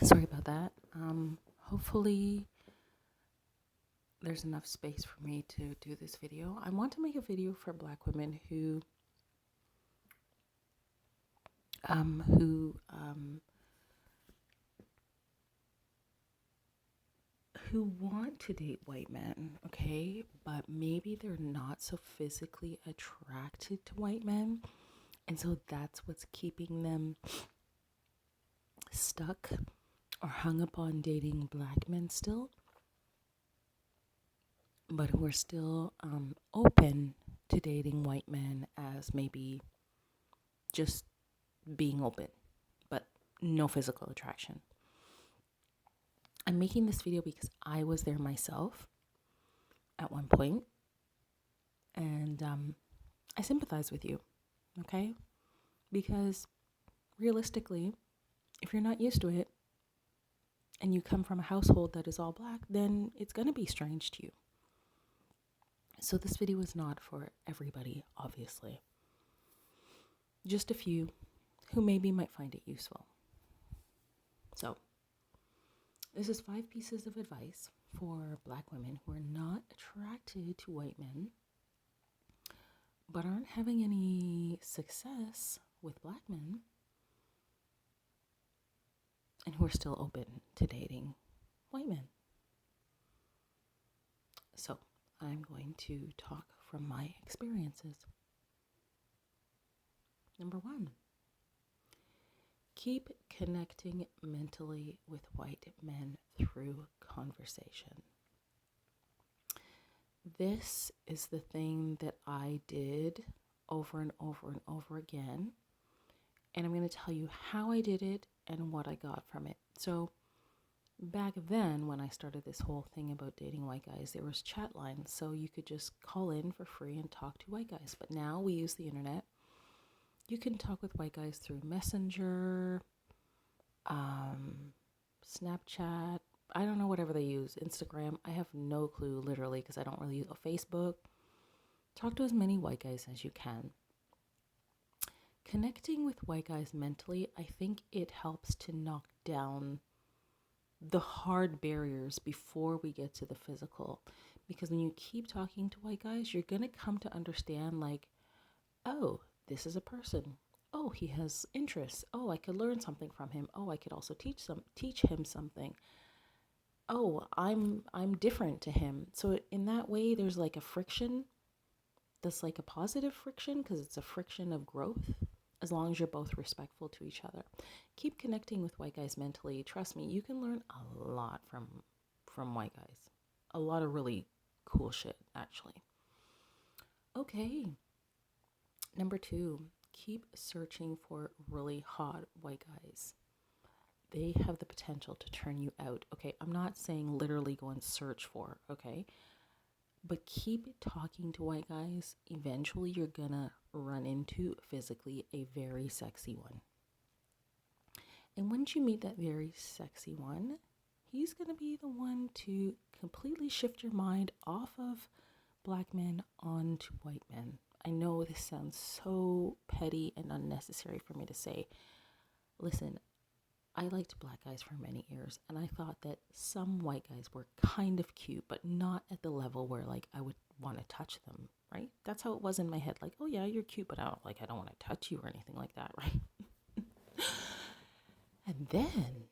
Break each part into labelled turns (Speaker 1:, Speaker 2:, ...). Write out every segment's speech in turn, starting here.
Speaker 1: Sorry about that. Hopefully there's enough space for me to do this video. I want to make a video for Black women who want to date white men, okay? But maybe they're not so physically attracted to white men. And so that's what's keeping them stuck or hung up on dating black men still, but who are still open to dating white men as maybe just being open, but no physical attraction. I'm making this video because I was there myself at one point, and I sympathize with you, okay? Because realistically, if you're not used to it and you come from a household that is all black, then it's going to be strange to you. So this video is not for everybody, obviously. Just a few who maybe might find it useful. So, this is 5 pieces of advice for black women who are not attracted to white men, but aren't having any success with black men, and who are still open to dating white men. So, I'm going to talk from my experiences. Number 1, keep connecting mentally with white men through conversation. This is the thing that I did over and over and over again. And I'm going to tell you how I did it and what I got from it. So back then, when I started this whole thing about dating white guys, there was chat lines. So you could just call in for free and talk to white guys. But now we use the internet. You can talk with white guys through Messenger, Snapchat, I don't know, whatever they use, Instagram. I have no clue, literally, because I don't really use Facebook. Talk to as many white guys as you can. Connecting with white guys mentally, I think it helps to knock down the hard barriers before we get to the physical. Because when you keep talking to white guys, you're going to come to understand, like, oh, this is a person. Oh, he has interests. Oh, I could learn something from him. Oh, I could also teach him something. Oh, I'm different to him. So in that way, there's like a friction that's like a positive friction, because it's a friction of growth, as long as you're both respectful to each other. Keep connecting with white guys mentally. Trust me, you can learn a lot from white guys. A lot of really cool shit, actually. Okay. Number 2, keep searching for really hot white guys. They have the potential to turn you out. Okay, I'm not saying literally go and search for, okay? But keep talking to white guys. Eventually, you're gonna run into physically a very sexy one. And once you meet that very sexy one, he's gonna be the one to completely shift your mind off of black men onto white men. I know this sounds so petty and unnecessary for me to say. Listen, I liked black guys for many years, and I thought that some white guys were kind of cute, but not at the level where like I would want to touch them, right? That's how it was in my head. Like, oh yeah, you're cute, but I don't want to touch you or anything like that, right? And then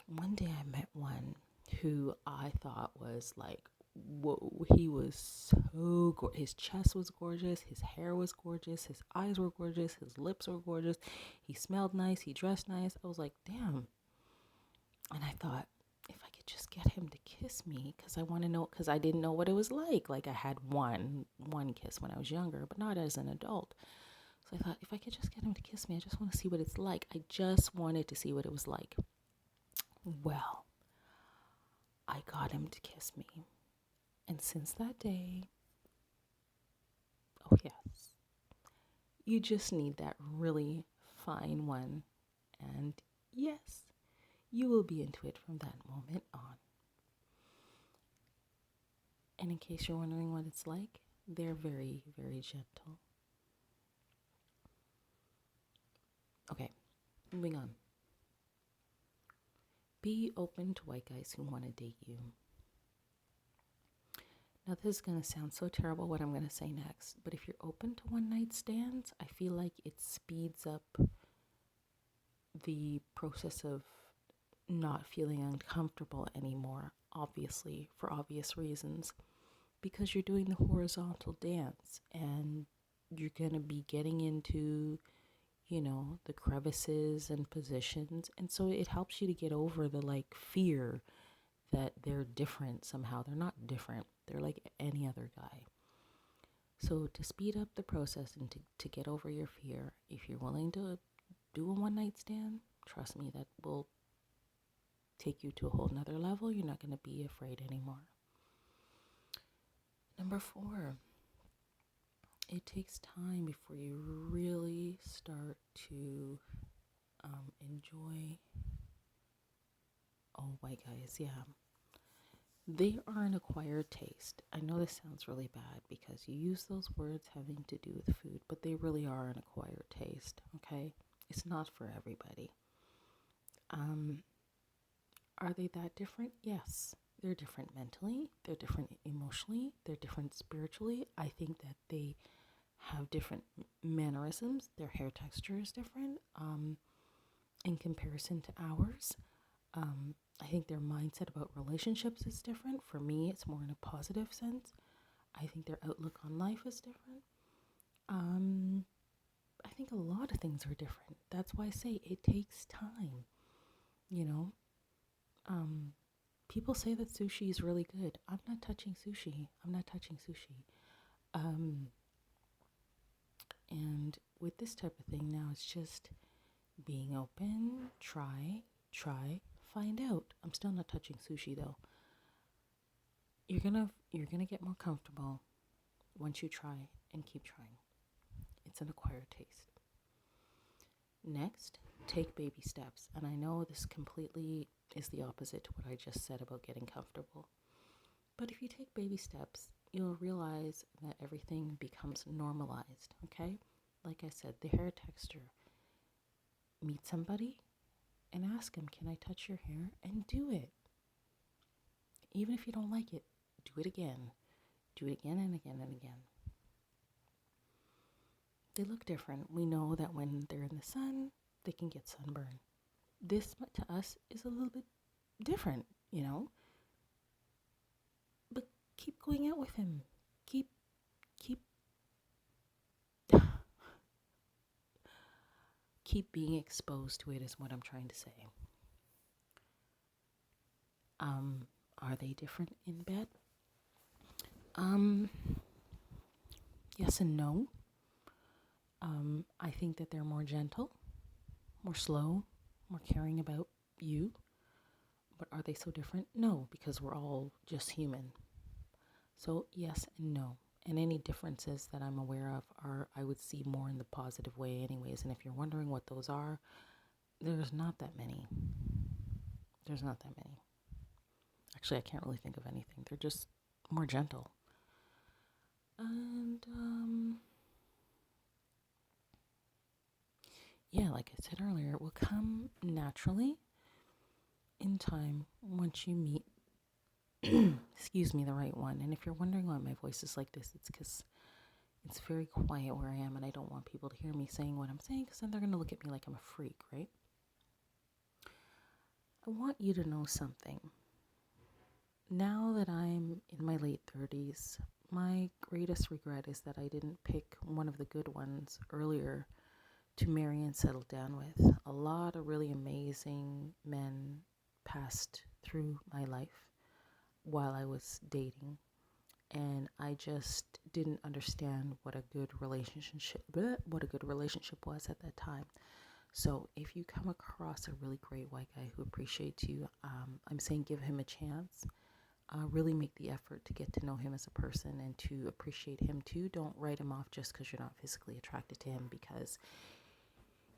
Speaker 1: one day I met one who I thought was like, whoa, he was so gorgeous. His chest was gorgeous, his hair was gorgeous, his eyes were gorgeous, his lips were gorgeous, he smelled nice, he dressed nice. I was like, damn. And I thought, if I could just get him to kiss me, because I want to know, because I didn't know what it was like. Like, I had one kiss when I was younger, but not as an adult. So I thought, if I could just get him to kiss me, I just want to see what it's like. I just wanted to see what it was like. Well, I got him to kiss me. And since that day, oh yes, you just need that really fine one. And yes, you will be into it from that moment on. And in case you're wondering what it's like, they're very, very gentle. Okay, moving on. Be open to white guys who want to date you. Now, this is going to sound so terrible what I'm going to say next, but if you're open to one night stands, I feel like it speeds up the process of not feeling uncomfortable anymore, obviously, for obvious reasons, because you're doing the horizontal dance and you're going to be getting into, the crevices and positions. And so it helps you to get over the fear that they're different somehow. They're not different, they're like any other guy. So to speed up the process and to get over your fear, if you're willing to do a one night stand, trust me, that will take you to a whole nother level. You're not going to be afraid anymore. Number 4, it takes time before you really start to enjoy. Oh, white guys, yeah. They are an acquired taste. I know this sounds really bad because you use those words having to do with food, but they really are an acquired taste, okay? It's not for everybody. Are they that different? Yes. They're different mentally, they're different emotionally, they're different spiritually. I think that they have different mannerisms. Their hair texture is different in comparison to ours. I think their mindset about relationships is different. For me, it's more in a positive sense. I think their outlook on life is different. I think a lot of things are different. That's why I say it takes time. You know, people say that sushi is really good. I'm not touching sushi. And with this type of thing now, it's just being open, try, find out. I'm still not touching sushi though. You're gonna get more comfortable once you try and keep trying. It's an acquired taste. Next, take baby steps. And I know this completely is the opposite to what I just said about getting comfortable. But if you take baby steps, you'll realize that everything becomes normalized, okay? Like I said, the hair texture. Meet somebody and ask them, can I touch your hair? And do it. Even if you don't like it, do it again. Do it again and again and again. They look different. We know that when they're in the sun, they can get sunburn. This to us is a little bit different, But keep going out with him. Keep keep being exposed to it is what I'm trying to say. Are they different in bed? Yes and no. I think that they're more gentle, more slow, more caring about you. But are they so different? No, because we're all just human. So yes and no. And any differences that I'm aware of are, I would see more in the positive way anyways. And if you're wondering what those are, there's not that many. Actually, I can't really think of anything. They're just more gentle. And, yeah, like I said earlier, it will come naturally in time once you meet, excuse me, the right one. And if you're wondering why my voice is like this, it's because it's very quiet where I am, and I don't want people to hear me saying what I'm saying, because then they're going to look at me like I'm a freak, right? I want you to know something. Now that I'm in my late 30s, my greatest regret is that I didn't pick one of the good ones earlier to marry and settle down with. A lot of really amazing men passed through my life while I was dating, and I just didn't understand what a good relationship was at that time. So if you come across a really great white guy who appreciates you, I'm saying give him a chance. Really make the effort to get to know him as a person and to appreciate him too. Don't write him off just because you're not physically attracted to him, because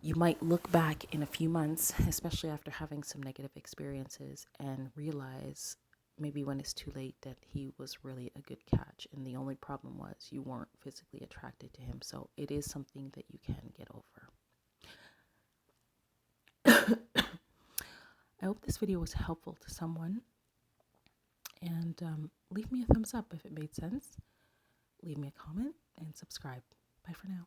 Speaker 1: you might look back in a few months, especially after having some negative experiences, and realize maybe when it's too late that he was really a good catch, and the only problem was you weren't physically attracted to him. So it is something that you can get over. I hope this video was helpful to someone. And leave me a thumbs up if it made sense. Leave me a comment and subscribe. Bye for now.